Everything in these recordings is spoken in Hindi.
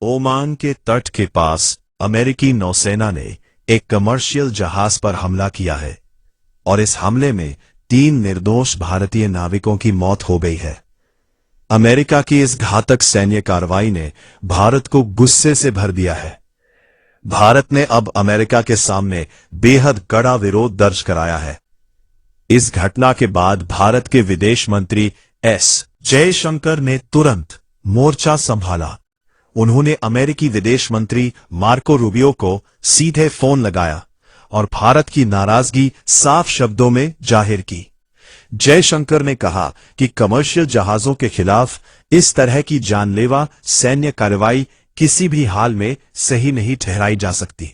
ओमान के तट के पास अमेरिकी नौसेना ने एक कमर्शियल जहाज पर हमला किया है और इस हमले में 3 निर्दोष भारतीय नाविकों की मौत हो गई है। अमेरिका की इस घातक सैन्य कार्रवाई ने भारत को गुस्से से भर दिया है। भारत ने अब अमेरिका के सामने बेहद कड़ा विरोध दर्ज कराया है। इस घटना के बाद भारत के विदेश मंत्री एस जयशंकर ने तुरंत मोर्चा संभाला। उन्होंने अमेरिकी विदेश मंत्री मार्को रूबियो को सीधे फोन लगाया और भारत की नाराजगी साफ शब्दों में जाहिर की। जयशंकर ने कहा कि कमर्शियल जहाजों के खिलाफ इस तरह की जानलेवा सैन्य कार्रवाई किसी भी हाल में सही नहीं ठहराई जा सकती।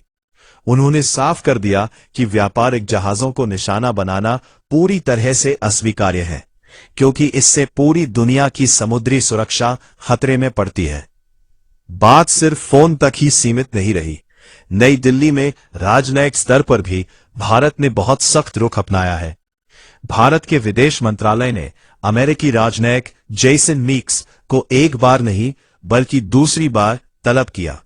उन्होंने साफ कर दिया कि व्यापारिक जहाजों को निशाना बनाना पूरी तरह से अस्वीकार्य है, क्योंकि इससे पूरी दुनिया की समुद्री सुरक्षा खतरे में पड़ती है। बात सिर्फ फोन तक ही सीमित नहीं रही। नई दिल्ली में राजनयिक स्तर पर भी भारत ने बहुत सख्त रुख अपनाया है। भारत के विदेश मंत्रालय ने अमेरिकी राजनयिक जेसन मीक्स को एक बार नहीं बल्कि दूसरी बार तलब किया।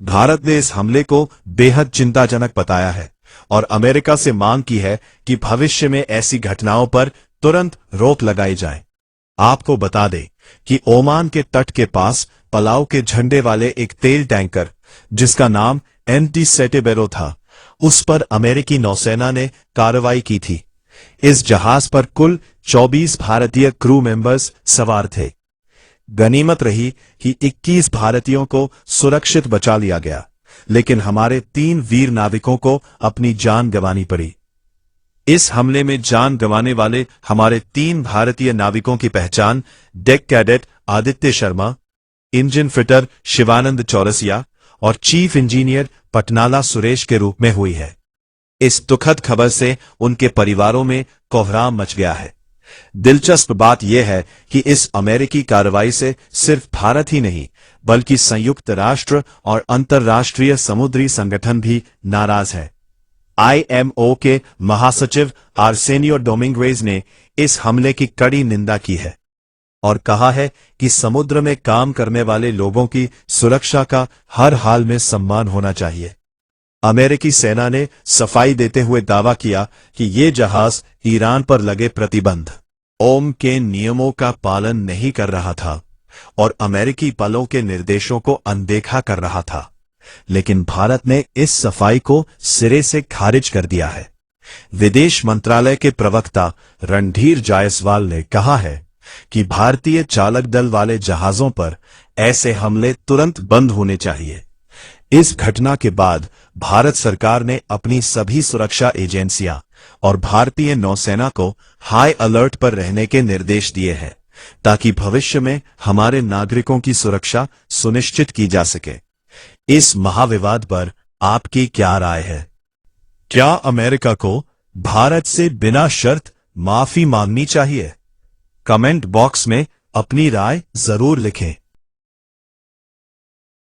भारत ने इस हमले को बेहद चिंताजनक बताया है और अमेरिका से मांग की है कि भविष्य में ऐसी घटनाओं पर तुरंत रोक लगाई जाए। आपको बता दें कि ओमान के तट के पास पलाव के झंडे वाले एक तेल टैंकर, जिसका नाम एंटी सेटेबेरो था, उस पर अमेरिकी नौसेना ने कार्रवाई की थी। इस जहाज पर कुल 24 भारतीय क्रू मेंबर्स सवार थे। गनीमत रही कि 21 भारतीयों को सुरक्षित बचा लिया गया, लेकिन हमारे 3 वीर नाविकों को अपनी जान गंवानी पड़ी। इस हमले में जान गंवाने वाले हमारे 3 भारतीय नाविकों की पहचान deck cadet Aditya Sharma, engine fitter Shivanand Chaurasia और चीफ इंजीनियर पटनाला सुरेश के रूप में हुई है। इस दुखद खबर से उनके परिवारों में कोहराम मच गया है। दिलचस्प बात यह है कि इस अमेरिकी कार्रवाई से सिर्फ भारत ही नहीं बल्कि संयुक्त राष्ट्र और अंतर्राष्ट्रीय समुद्री संगठन भी नाराज है। IMO के महासचिव आर्सेनियो डोमिंगेज ने इस हमले की कड़ी निंदा की है और कहा है कि समुद्र में काम करने वाले लोगों की सुरक्षा का हर हाल में सम्मान होना चाहिए। अमेरिकी सेना ने सफाई देते हुए दावा किया कि ये जहाज ईरान पर लगे प्रतिबंध ओम के नियमों का पालन नहीं कर रहा था और अमेरिकी बलों के निर्देशों को अनदेखा कर रहा था, लेकिन भारत ने इस सफाई को सिरे से खारिज कर दिया है। विदेश मंत्रालय के प्रवक्ता रणधीर जायसवाल ने कहा है कि भारतीय चालक दल वाले जहाजों पर ऐसे हमले तुरंत बंद होने चाहिए। इस घटना के बाद भारत सरकार ने अपनी सभी सुरक्षा एजेंसियां और भारतीय नौसेना को हाई अलर्ट पर रहने के निर्देश दिए हैं, ताकि भविष्य में हमारे नागरिकों की सुरक्षा सुनिश्चित की जा सके। इस महाविवाद पर आपकी क्या राय है? क्या अमेरिका को भारत से बिना शर्त माफी मांगनी चाहिए? कमेंट बॉक्स में अपनी राय जरूर लिखें।